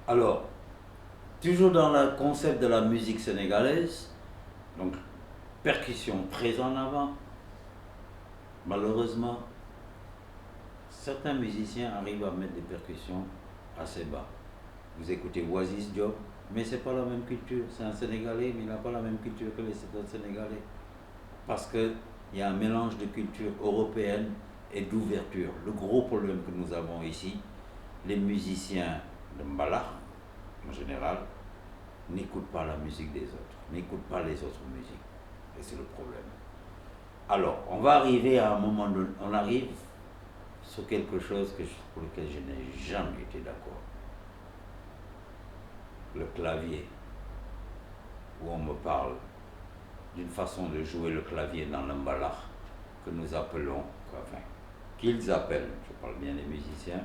Alors, toujours dans le concept de la musique sénégalaise, donc percussion très en avant, malheureusement, certains musiciens arrivent à mettre des percussions assez bas. Vous écoutez Oasis Diop, mais c'est pas la même culture. C'est un Sénégalais, mais il n'a pas la même culture que les autres Sénégalais. Parce qu'il y a un mélange de culture européenne et d'ouverture. Le gros problème que nous avons ici, les musiciens de Mbala, en général, n'écoutent pas la musique des autres, n'écoutent pas les autres musiques. Et c'est le problème. Alors, on va arriver à un moment donné, on arrive sur quelque chose pour lequel je n'ai jamais été d'accord. Le clavier, où on me parle d'une façon de jouer le clavier dans le mbalakh que nous appelons, enfin, qu'ils appellent, je parle bien des musiciens,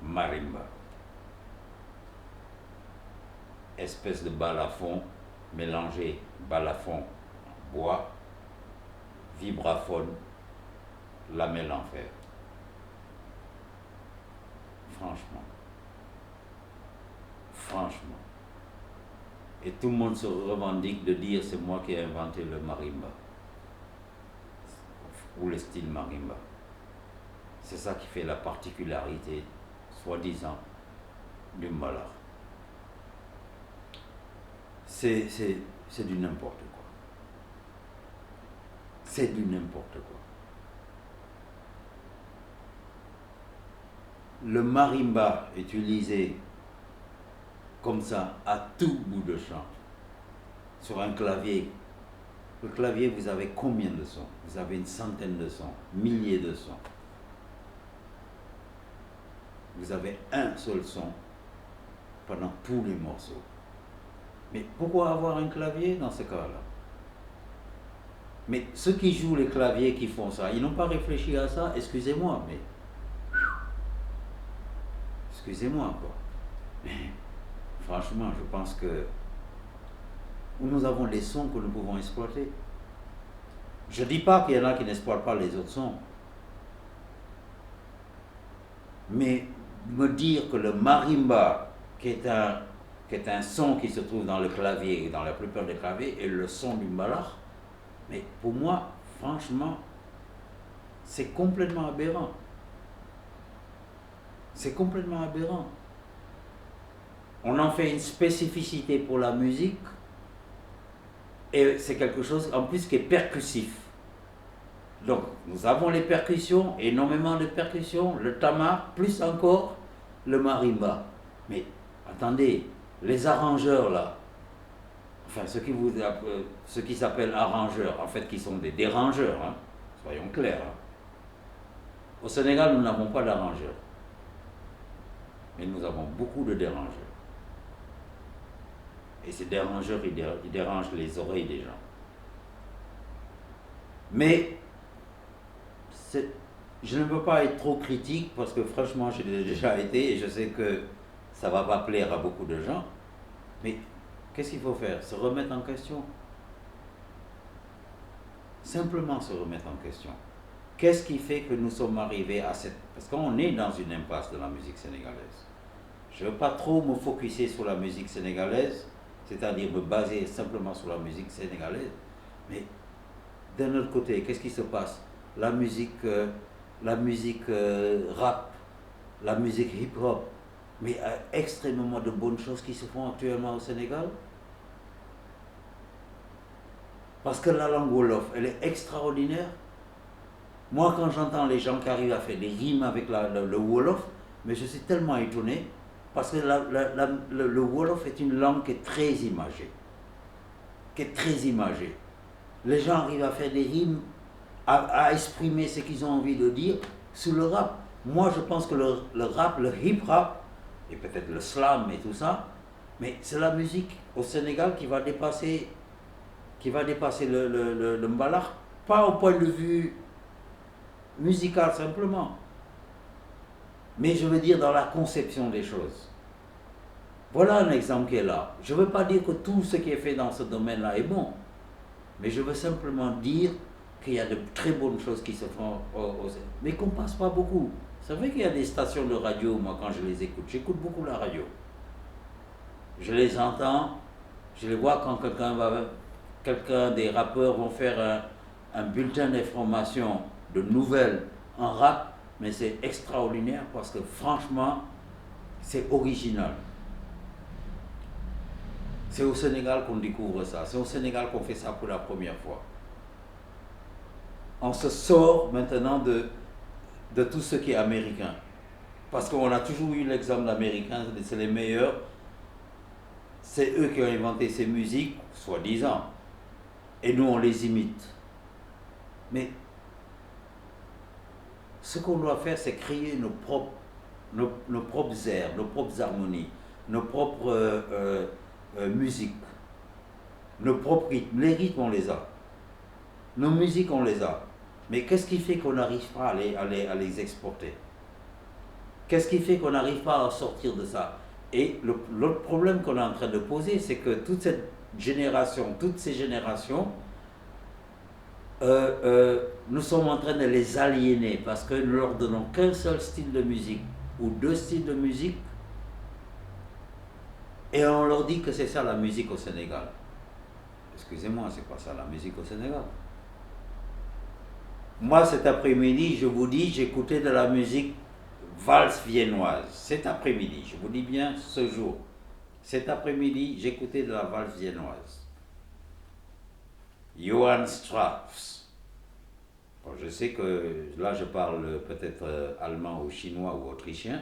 marimba. Espèce de balafon mélangé, balafon, bois, vibraphone, lamelle en fer. Franchement. Franchement. Et tout le monde se revendique de dire c'est moi qui ai inventé le marimba. Ou le style marimba. C'est ça qui fait la particularité, soi-disant, du mbalakh. C'est du n'importe quoi. C'est du n'importe quoi. Le marimba utilisé comme ça à tout bout de champ sur un clavier. Le clavier, vous avez combien de sons? Vous avez une centaine de sons, milliers de sons. Vous avez un seul son pendant tous les morceaux. Mais pourquoi avoir un clavier dans ce cas-là? Mais ceux qui jouent les claviers, qui font ça, ils n'ont pas réfléchi à ça, excusez-moi, mais... Excusez-moi, quoi. Mais franchement, je pense que nous avons les sons que nous pouvons exploiter. Je ne dis pas qu'il y en a qui n'exploitent pas les autres sons. Mais me dire que le marimba, qui est un son qui se trouve dans le clavier, et dans la plupart des claviers, est le son du mbalakh, mais pour moi, franchement, c'est complètement aberrant. C'est complètement aberrant. On en fait une spécificité pour la musique, et c'est quelque chose en plus qui est percussif. Donc, nous avons les percussions, énormément de percussions, le tama, plus encore le marimba. Mais attendez, les arrangeurs là, enfin ceux qui s'appellent arrangeurs, en fait qui sont des dérangeurs, hein, soyons clairs. Hein. Au Sénégal, nous n'avons pas d'arrangeurs, mais nous avons beaucoup de dérangeurs. Et ces dérangeurs, ils dérangent les oreilles des gens. Mais je ne veux pas être trop critique parce que franchement, j'ai déjà été et je sais que ça ne va pas plaire à beaucoup de gens. Mais qu'est-ce qu'il faut faire? Se remettre en question. Simplement se remettre en question. Qu'est-ce qui fait que nous sommes arrivés à cette... Parce qu'on est dans une impasse de la musique sénégalaise. Je ne veux pas trop me focuser sur la musique sénégalaise, c'est-à-dire me baser simplement sur la musique sénégalaise. Mais d'un autre côté, qu'est-ce qui se passe? La musique rap, la musique hip-hop, mais il y a extrêmement de bonnes choses qui se font actuellement au Sénégal. Parce que la langue Wolof, elle est extraordinaire. Moi, quand j'entends les gens qui arrivent à faire des rimes avec le Wolof, mais je suis tellement étonné, parce que le Wolof est une langue qui est très imagée. Les gens arrivent à faire des rimes, à exprimer ce qu'ils ont envie de dire sous le rap. Moi, je pense que le rap, le hip-hop, et peut-être le slam et tout ça, mais c'est la musique au Sénégal qui va dépasser le mbalakh, pas au point de vue musical simplement, mais je veux dire dans la conception des choses. Voilà un exemple qui est là. Je ne veux pas dire que tout ce qui est fait dans ce domaine-là est bon, mais je veux simplement dire qu'il y a de très bonnes choses qui se font mais qu'on ne passe pas beaucoup. C'est vrai qu'il y a des stations de radio, moi quand je les écoute, j'écoute beaucoup la radio. Je les entends, je les vois quand quelqu'un des rappeurs vont faire un bulletin d'information, de nouvelles en rap, mais c'est extraordinaire parce que franchement, c'est original. C'est au Sénégal qu'on découvre ça, c'est au Sénégal qu'on fait ça pour la première fois. On se sort maintenant de tout ce qui est américain. Parce qu'on a toujours eu l'exemple d'Américains, c'est les meilleurs. C'est eux qui ont inventé ces musiques, soi-disant. Et nous, on les imite. Mais ce qu'on doit faire, c'est créer nos propres airs, nos propres harmonies, nos propres musiques, nos propres rythmes. Les rythmes, on les a. Nos musiques, on les a. Mais qu'est-ce qui fait qu'on n'arrive pas à les exporter? Qu'est-ce qui fait qu'on n'arrive pas à sortir de ça? Et l'autre problème qu'on est en train de poser, c'est que toute cette génération, toutes ces générations, nous sommes en train de les aliéner parce que nous leur donnons qu'un seul style de musique ou deux styles de musique et on leur dit que c'est ça la musique au Sénégal. Excusez-moi, c'est pas ça la musique au Sénégal. Moi, cet après-midi, je vous dis, j'écoutais de la musique valse viennoise. Cet après-midi, je vous dis bien ce jour. Cet après-midi, j'écoutais de la valse viennoise. Johann Strauss. Bon, je sais que là, je parle peut-être allemand ou chinois ou autrichien,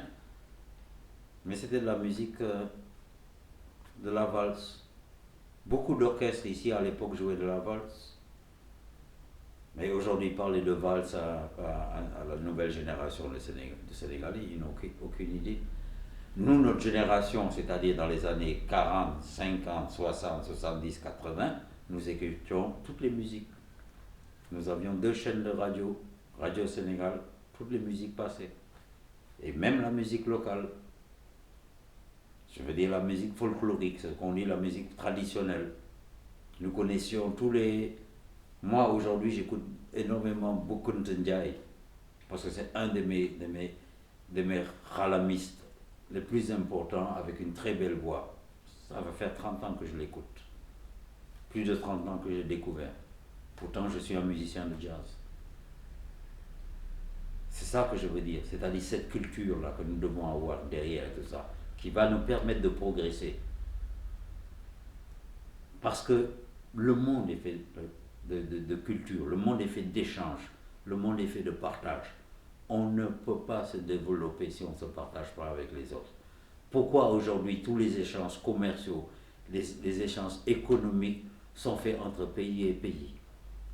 mais c'était de la musique de la valse. Beaucoup d'orchestres ici à l'époque jouaient de la valse. Mais aujourd'hui, parler de valse à la nouvelle génération de Sénégalais, ils n'ont aucune idée. Nous, notre génération, c'est-à-dire dans les années 40, 50, 60, 70, 80, nous écoutions toutes les musiques. Nous avions 2 chaînes de radio, Radio Sénégal, toutes les musiques passaient. Et même la musique locale. Je veux dire la musique folklorique, ce qu'on dit la musique traditionnelle. Nous connaissions tous les... Moi, aujourd'hui, j'écoute énormément Boukounta Ndiaye, parce que c'est un de mes ralamistes les plus importants, avec une très belle voix. Ça va faire 30 ans que je l'écoute. Plus de 30 ans que j'ai découvert. Pourtant, je suis un musicien de jazz. C'est ça que je veux dire, c'est-à-dire cette culture-là que nous devons avoir derrière tout ça, qui va nous permettre de progresser. Parce que le monde est fait de culture, le monde est fait d'échanges, le monde est fait de partage. On ne peut pas se développer si on ne se partage pas avec les autres. Pourquoi aujourd'hui tous les échanges commerciaux, les échanges économiques sont faits entre pays et pays?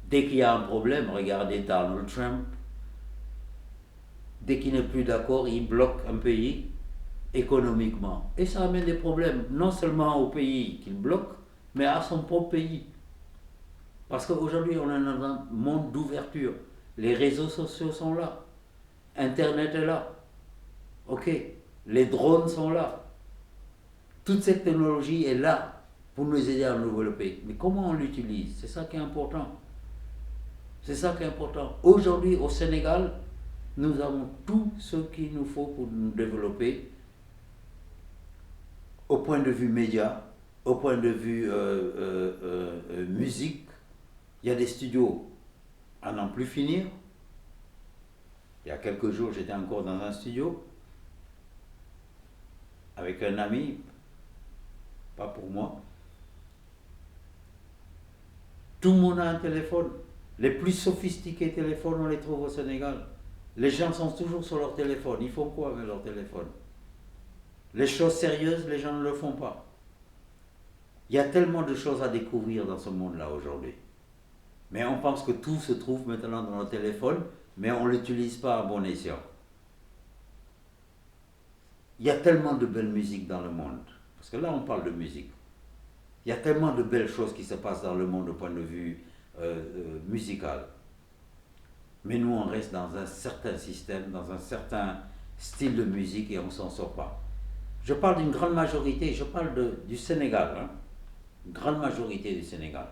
Dès qu'il y a un problème, regardez Donald Trump, dès qu'il n'est plus d'accord, il bloque un pays économiquement. Et ça amène des problèmes, non seulement au pays qu'il bloque, mais à son propre pays. Parce qu'aujourd'hui, on est dans un monde d'ouverture. Les réseaux sociaux sont là. Internet est là. Ok. Les drones sont là. Toute cette technologie est là pour nous aider à nous développer. Mais comment on l'utilise? C'est ça qui est important. C'est ça qui est important. Aujourd'hui, au Sénégal, nous avons tout ce qu'il nous faut pour nous développer au point de vue média, au point de vue musique. Il y a des studios à n'en plus finir. Il y a quelques jours, j'étais encore dans un studio avec un ami, pas pour moi. Tout le monde a un téléphone. Les plus sophistiqués téléphones, on les trouve au Sénégal. Les gens sont toujours sur leur téléphone. Ils font quoi avec leur téléphone? Les choses sérieuses, les gens ne le font pas. Il y a tellement de choses à découvrir dans ce monde-là aujourd'hui. Mais on pense que tout se trouve maintenant dans nos téléphones, mais on ne l'utilise pas à bon escient. Il y a tellement de belles musiques dans le monde. Parce que là, on parle de musique. Il y a tellement de belles choses qui se passent dans le monde au point de vue musical. Mais nous, on reste dans un certain système, dans un certain style de musique et on ne s'en sort pas. Je parle d'une grande majorité, je parle du Sénégal, hein, une grande majorité du Sénégal.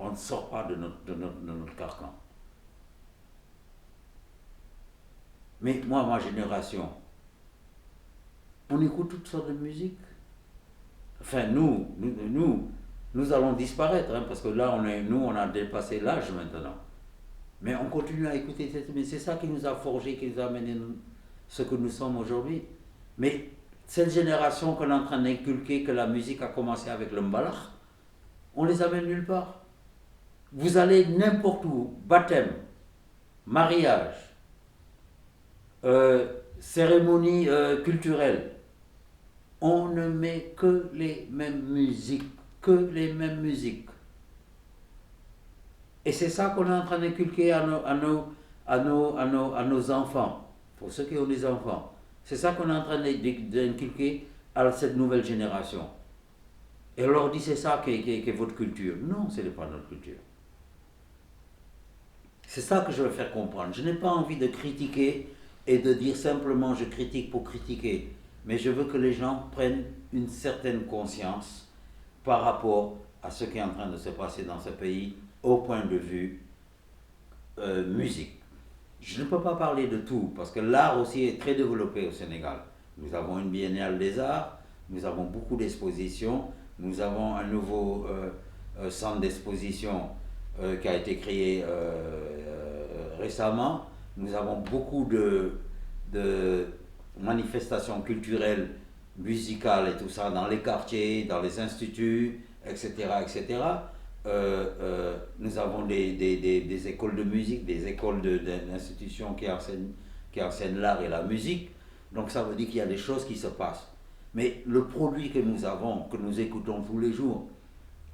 On ne sort pas de notre carcan. Mais moi, ma génération, on écoute toutes sortes de musique. Enfin, nous allons disparaître, hein, parce que là, on a dépassé l'âge maintenant. Mais on continue à écouter mais c'est ça qui nous a forgé, qui nous a amené ce que nous sommes aujourd'hui. Mais cette génération qu'on est en train d'inculquer que la musique a commencé avec le mbalach, on les amène nulle part. Vous allez n'importe où, baptême, mariage, cérémonie culturelle, on ne met que les mêmes musiques, que les mêmes musiques. Et c'est ça qu'on est en train d'inculquer à nos enfants, pour ceux qui ont des enfants. C'est ça qu'on est en train d'inculquer à cette nouvelle génération. Et on leur dit c'est ça qui est votre culture. Non, ce n'est pas notre culture. C'est ça que je veux faire comprendre. Je n'ai pas envie de critiquer et de dire simplement je critique pour critiquer. Mais je veux que les gens prennent une certaine conscience par rapport à ce qui est en train de se passer dans ce pays au point de vue musique. Je ne peux pas parler de tout parce que l'art aussi est très développé au Sénégal. Nous avons une biennale des arts, nous avons beaucoup d'expositions, nous avons un nouveau centre d'exposition qui a été créé récemment. Nous avons beaucoup de manifestations culturelles, musicales et tout ça dans les quartiers, dans les instituts, etc. etc. Nous avons des écoles de musique, des écoles d'institutions qui enseignent l'art et la musique. Donc ça veut dire qu'il y a des choses qui se passent. Mais le produit que nous avons, que nous écoutons tous les jours,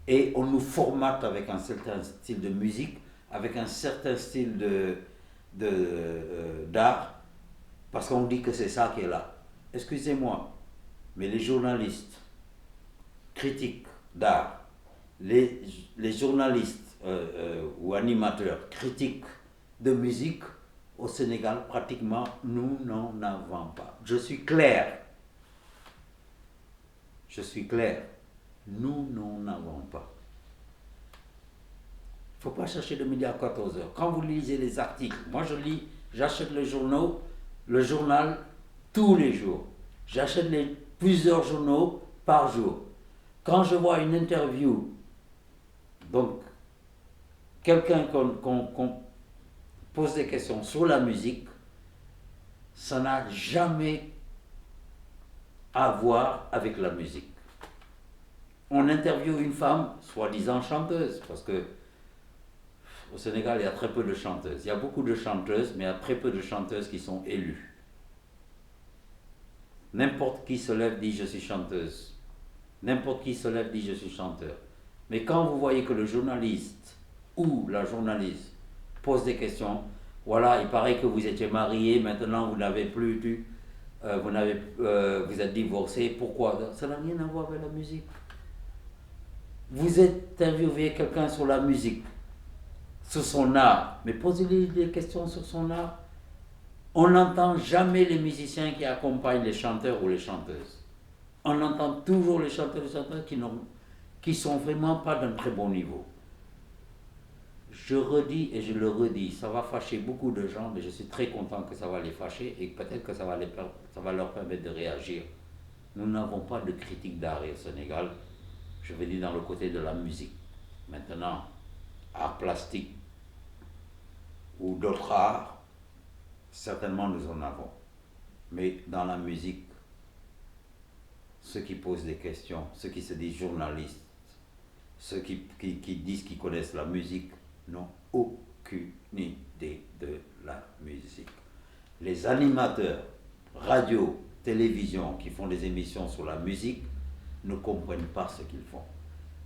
et on nous formate avec un certain style de musique, avec un certain style d'art, parce qu'on dit que c'est ça qui est là. Excusez-moi, mais les journalistes, critiques d'art, les journalistes ou animateurs critiques de musique au Sénégal, pratiquement, nous n'en avons pas. Je suis clair. Nous n'en avons pas. Il ne faut pas chercher de midi à 14h. Quand vous lisez les articles, moi j'achète le journal tous les jours. J'achète plusieurs journaux par jour. Quand je vois une interview, donc quelqu'un qu'on pose des questions sur la musique, ça n'a jamais à voir avec la musique. On interviewe une femme, soi-disant chanteuse, parce que au Sénégal, il y a très peu de chanteuses. Il y a beaucoup de chanteuses, mais il y a très peu de chanteuses qui sont élues. N'importe qui se lève dit je suis chanteuse. N'importe qui se lève dit je suis chanteur. Mais quand vous voyez que le journaliste ou la journaliste pose des questions, voilà, il paraît que vous étiez marié, maintenant vous n'avez plus, vous êtes divorcé, pourquoi? Ça n'a rien à voir avec la musique. Vous interviewez quelqu'un sur la musique, sur son art, mais posez-lui des questions sur son art. On n'entend jamais les musiciens qui accompagnent les chanteurs ou les chanteuses. On entend toujours les chanteurs et les chanteuses qui sont vraiment pas d'un très bon niveau. Je redis et je le redis, ça va fâcher beaucoup de gens, mais je suis très content que ça va les fâcher et peut-être que ça va leur permettre de réagir. Nous n'avons pas de critique d'art au Sénégal, je veux dire dans le côté de la musique. Maintenant, art plastique ou d'autres arts, certainement nous en avons. Mais dans la musique, ceux qui posent des questions, ceux qui se disent journalistes, ceux qui disent qu'ils connaissent la musique, n'ont aucune idée de la musique. Les animateurs, radio, télévision, qui font des émissions sur la musique, ne comprennent pas ce qu'ils font.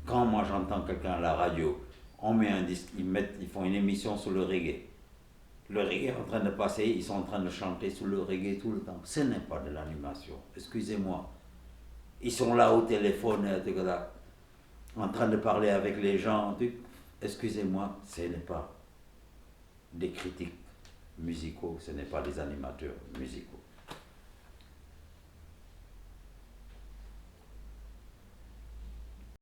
Quand moi j'entends quelqu'un à la radio, on met un disque, ils font une émission sur le reggae. Le reggae est en train de passer, ils sont en train de chanter sur le reggae tout le temps. Ce n'est pas de l'animation, excusez-moi. Ils sont là au téléphone, en train de parler avec les gens. Excusez-moi, ce n'est pas des critiques musicaux, ce n'est pas des animateurs musicaux.